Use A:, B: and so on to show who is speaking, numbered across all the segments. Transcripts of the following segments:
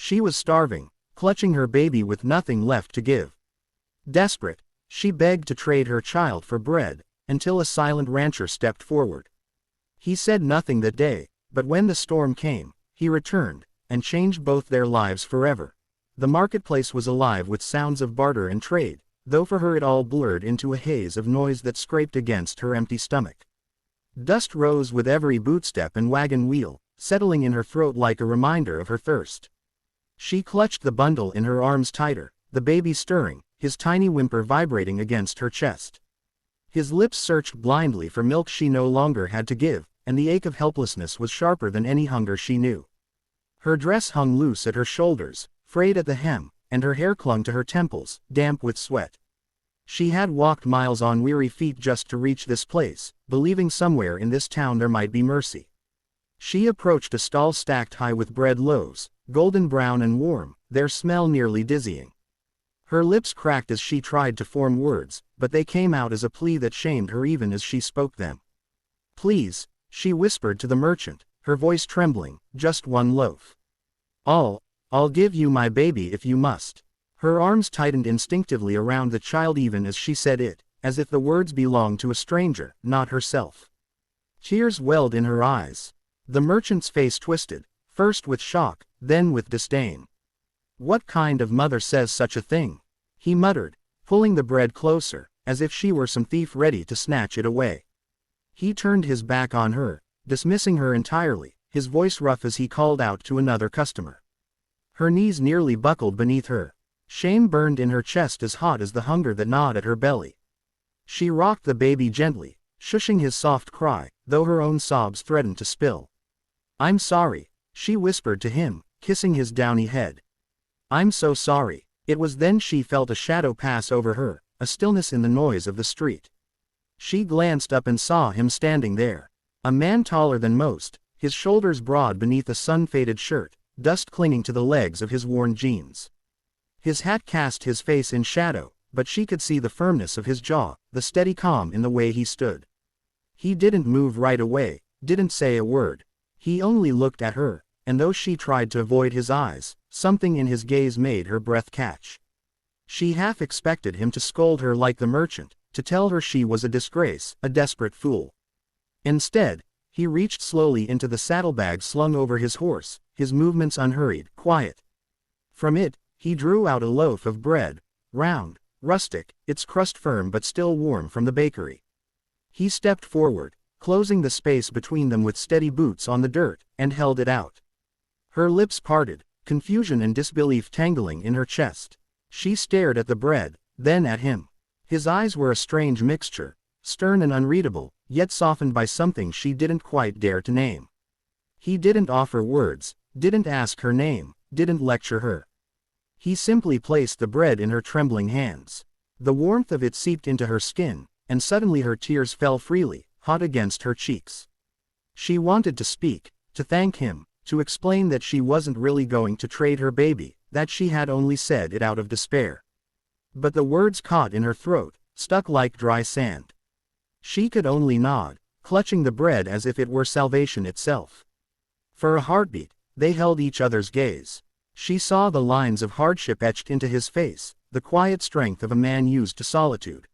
A: She was starving, clutching her baby with nothing left to give. Desperate, she begged to trade her child for bread, until a silent rancher stepped forward. He said nothing that day, but when the storm came, he returned, and changed both their lives forever. The marketplace was alive with sounds of barter and trade, though for her it all blurred into a haze of noise that scraped against her empty stomach. Dust rose with every bootstep and wagon wheel, settling in her throat like a reminder of her thirst. She clutched the bundle in her arms tighter, the baby stirring, his tiny whimper vibrating against her chest. His lips searched blindly for milk she no longer had to give, and the ache of helplessness was sharper than any hunger she knew. Her dress hung loose at her shoulders, frayed at the hem, and her hair clung to her temples, damp with sweat. She had walked miles on weary feet just to reach this place, believing somewhere in this town there might be mercy. She approached a stall stacked high with bread loaves, golden brown and warm, their smell nearly dizzying. Her lips cracked as she tried to form words, but they came out as a plea that shamed her even as she spoke them. "Please," she whispered to the merchant, her voice trembling, "just one loaf. I'll give you my baby if you must." Her arms tightened instinctively around the child even as she said it, as if the words belonged to a stranger, not herself. Tears welled in her eyes. The merchant's face twisted, first with shock, then with disdain. "What kind of mother says such a thing?" he muttered, pulling the bread closer, as if she were some thief ready to snatch it away. He turned his back on her, dismissing her entirely, his voice rough as he called out to another customer. Her knees nearly buckled beneath her. Shame burned in her chest as hot as the hunger that gnawed at her belly. She rocked the baby gently, shushing his soft cry, though her own sobs threatened to spill. "I'm sorry," she whispered to him, kissing his downy head. "I'm so sorry." It was then she felt a shadow pass over her, a stillness in the noise of the street. She glanced up and saw him standing there. A man taller than most, his shoulders broad beneath a sun-faded shirt, dust clinging to the legs of his worn jeans. His hat cast his face in shadow, but she could see the firmness of his jaw, the steady calm in the way he stood. He didn't move right away, didn't say a word. He only looked at her, and though she tried to avoid his eyes, something in his gaze made her breath catch. She half expected him to scold her like the merchant, to tell her she was a disgrace, a desperate fool. Instead, he reached slowly into the saddlebag slung over his horse, his movements unhurried, quiet. From it, he drew out a loaf of bread, round, rustic, its crust firm but still warm from the bakery. He stepped forward, closing the space between them with steady boots on the dirt, and held it out. Her lips parted, confusion and disbelief tangling in her chest. She stared at the bread, then at him. His eyes were a strange mixture, stern and unreadable, yet softened by something she didn't quite dare to name. He didn't offer words, didn't ask her name, didn't lecture her. He simply placed the bread in her trembling hands. The warmth of it seeped into her skin, and suddenly her tears fell freely, hot against her cheeks. She wanted to speak, to thank him, to explain that she wasn't really going to trade her baby, that she had only said it out of despair. But the words caught in her throat, stuck like dry sand. She could only nod, clutching the bread as if it were salvation itself. For a heartbeat, they held each other's gaze. She saw the lines of hardship etched into his face, the quiet strength of a man used to solitude.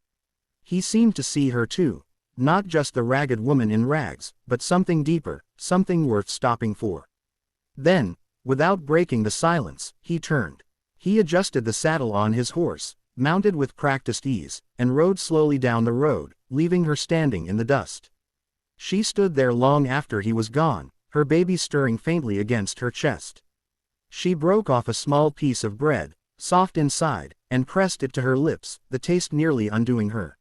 A: He seemed to see her too, not just the ragged woman in rags, but something deeper, something worth stopping for. Then, without breaking the silence, he turned. He adjusted the saddle on his horse, mounted with practiced ease, and rode slowly down the road, leaving her standing in the dust. She stood there long after he was gone, her baby stirring faintly against her chest. She broke off a small piece of bread, soft inside, and pressed it to her lips, the taste nearly undoing her.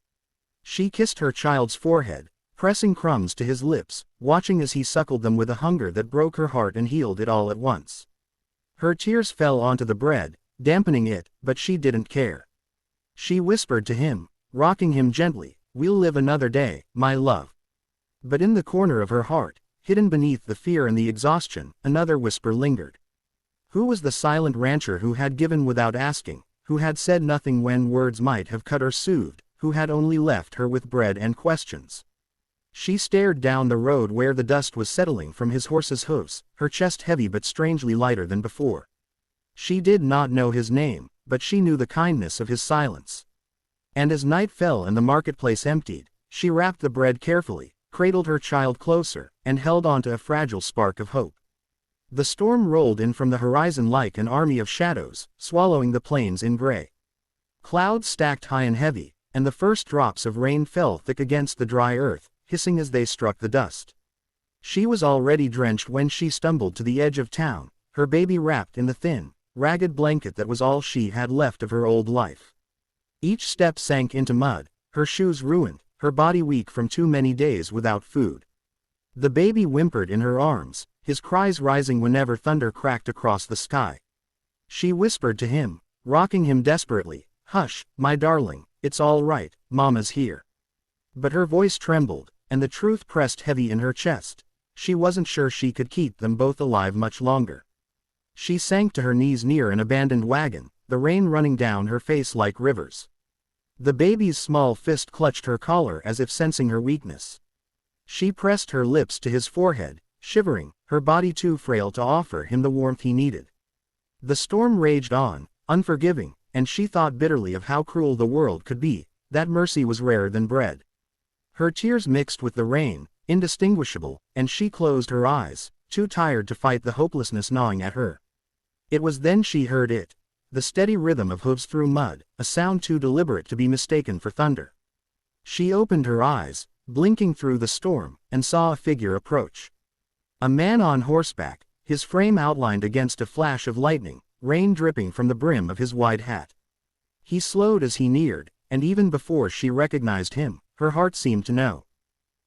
A: She kissed her child's forehead, pressing crumbs to his lips, watching as he suckled them with a hunger that broke her heart and healed it all at once. Her tears fell onto the bread, dampening it, but she didn't care. She whispered to him, rocking him gently, "We'll live another day, my love." But in the corner of her heart, hidden beneath the fear and the exhaustion, another whisper lingered. Who was the silent rancher who had given without asking, who had said nothing when words might have cut or soothed, who had only left her with bread and questions? She stared down the road where the dust was settling from his horse's hoofs, her chest heavy but strangely lighter than before. She did not know his name, but she knew the kindness of his silence. And as night fell and the marketplace emptied, she wrapped the bread carefully, cradled her child closer, and held on to a fragile spark of hope. The storm rolled in from the horizon like an army of shadows, swallowing the plains in gray. Clouds stacked high and heavy, and the first drops of rain fell thick against the dry earth, hissing as they struck the dust. She was already drenched when she stumbled to the edge of town, her baby wrapped in the thin, ragged blanket that was all she had left of her old life. Each step sank into mud, her shoes ruined, her body weak from too many days without food. The baby whimpered in her arms, his cries rising whenever thunder cracked across the sky. She whispered to him, rocking him desperately, "Hush, my darling, it's all right, Mama's here." But her voice trembled, and the truth pressed heavy in her chest. She wasn't sure she could keep them both alive much longer. She sank to her knees near an abandoned wagon, the rain running down her face like rivers. The baby's small fist clutched her collar as if sensing her weakness. She pressed her lips to his forehead, shivering, her body too frail to offer him the warmth he needed. The storm raged on, unforgiving, and she thought bitterly of how cruel the world could be, that mercy was rarer than bread. Her tears mixed with the rain, indistinguishable, and she closed her eyes, too tired to fight the hopelessness gnawing at her. It was then she heard it, the steady rhythm of hooves through mud, a sound too deliberate to be mistaken for thunder. She opened her eyes, blinking through the storm, and saw a figure approach. A man on horseback, his frame outlined against a flash of lightning, rain dripping from the brim of his wide hat. He slowed as he neared, and even before she recognized him, her heart seemed to know.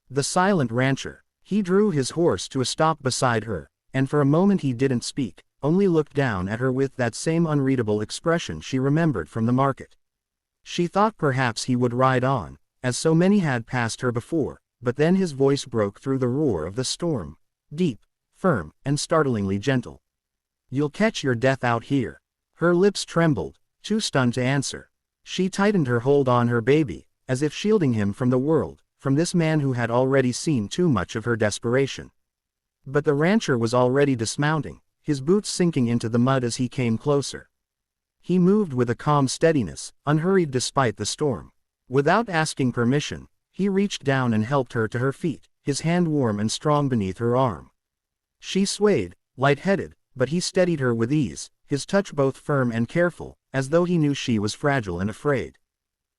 A: The silent rancher. He drew his horse to a stop beside her, and for a moment he didn't speak, only looked down at her with that same unreadable expression she remembered from the market. She thought perhaps he would ride on, as so many had passed her before, but then his voice broke through the roar of the storm, deep, firm, and startlingly gentle. "You'll catch your death out here." Her lips trembled, too stunned to answer. She tightened her hold on her baby, as if shielding him from the world, from this man who had already seen too much of her desperation. But the rancher was already dismounting, his boots sinking into the mud as he came closer. He moved with a calm steadiness, unhurried despite the storm. Without asking permission, he reached down and helped her to her feet, his hand warm and strong beneath her arm. She swayed, light-headed, but he steadied her with ease, his touch both firm and careful, as though he knew she was fragile and afraid.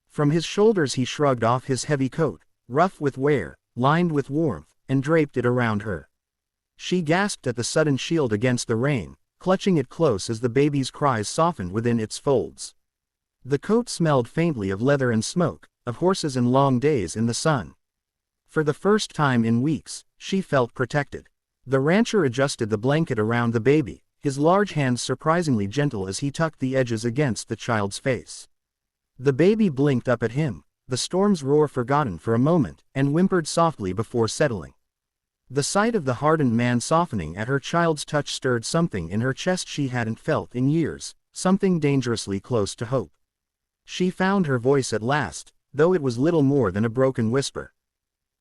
A: From his shoulders he shrugged off his heavy coat, rough with wear, lined with warmth, and draped it around her. She gasped at the sudden shield against the rain, clutching it close as the baby's cries softened within its folds. The coat smelled faintly of leather and smoke, of horses and long days in the sun. For the first time in weeks, she felt protected. The rancher adjusted the blanket around the baby, his large hands surprisingly gentle as he tucked the edges against the child's face. The baby blinked up at him, the storm's roar forgotten for a moment, and whimpered softly before settling. The sight of the hardened man softening at her child's touch stirred something in her chest she hadn't felt in years, something dangerously close to hope. She found her voice at last, though it was little more than a broken whisper.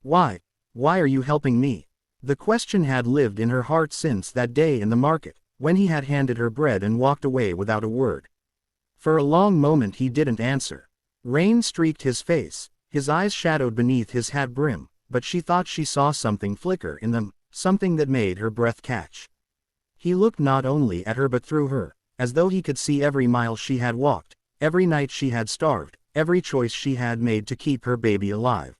A: "Why are you helping me?" The question had lived in her heart since that day in the market, when he had handed her bread and walked away without a word. For a long moment he didn't answer. Rain streaked his face, his eyes shadowed beneath his hat brim, but she thought she saw something flicker in them, something that made her breath catch. He looked not only at her but through her, as though he could see every mile she had walked, every night she had starved, every choice she had made to keep her baby alive.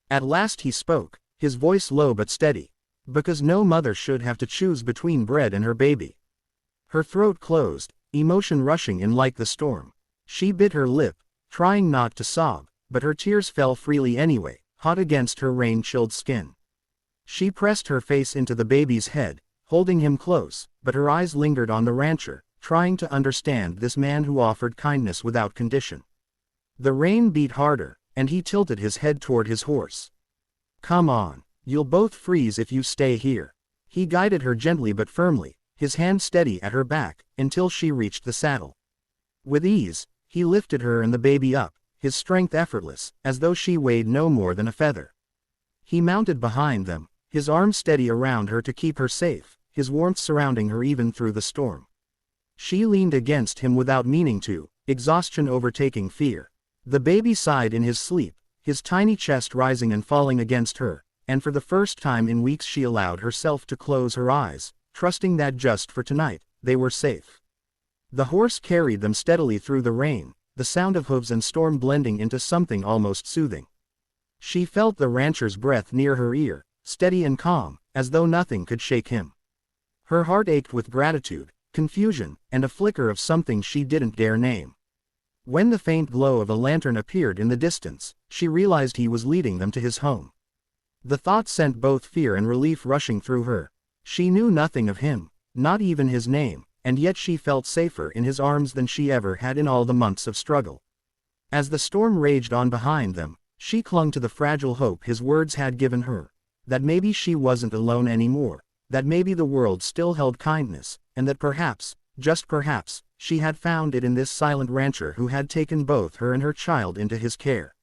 A: At last he spoke, his voice low but steady, because no mother should have to choose between bread and her baby. Her throat closed, emotion rushing in like the storm. She bit her lip, trying not to sob, but her tears fell freely anyway, hot against her rain-chilled skin. She pressed her face into the baby's head, holding him close, but her eyes lingered on the rancher, trying to understand this man who offered kindness without condition. The rain beat harder, and he tilted his head toward his horse. "Come on, you'll both freeze if you stay here." He guided her gently but firmly, his hand steady at her back, until she reached the saddle. With ease, he lifted her and the baby up, his strength effortless, as though she weighed no more than a feather. He mounted behind them, his arms steady around her to keep her safe, his warmth surrounding her even through the storm. She leaned against him without meaning to, exhaustion overtaking fear. The baby sighed in his sleep, his tiny chest rising and falling against her, and for the first time in weeks she allowed herself to close her eyes, trusting that just for tonight, they were safe. The horse carried them steadily through the rain, the sound of hooves and storm blending into something almost soothing. She felt the rancher's breath near her ear, steady and calm, as though nothing could shake him. Her heart ached with gratitude, confusion, and a flicker of something she didn't dare name. When the faint glow of a lantern appeared in the distance, she realized he was leading them to his home. The thought sent both fear and relief rushing through her. She knew nothing of him, not even his name, and yet she felt safer in his arms than she ever had in all the months of struggle. As the storm raged on behind them, she clung to the fragile hope his words had given her, that maybe she wasn't alone anymore, that maybe the world still held kindness, and that perhaps, just perhaps, she had found it in this silent rancher who had taken both her and her child into his care.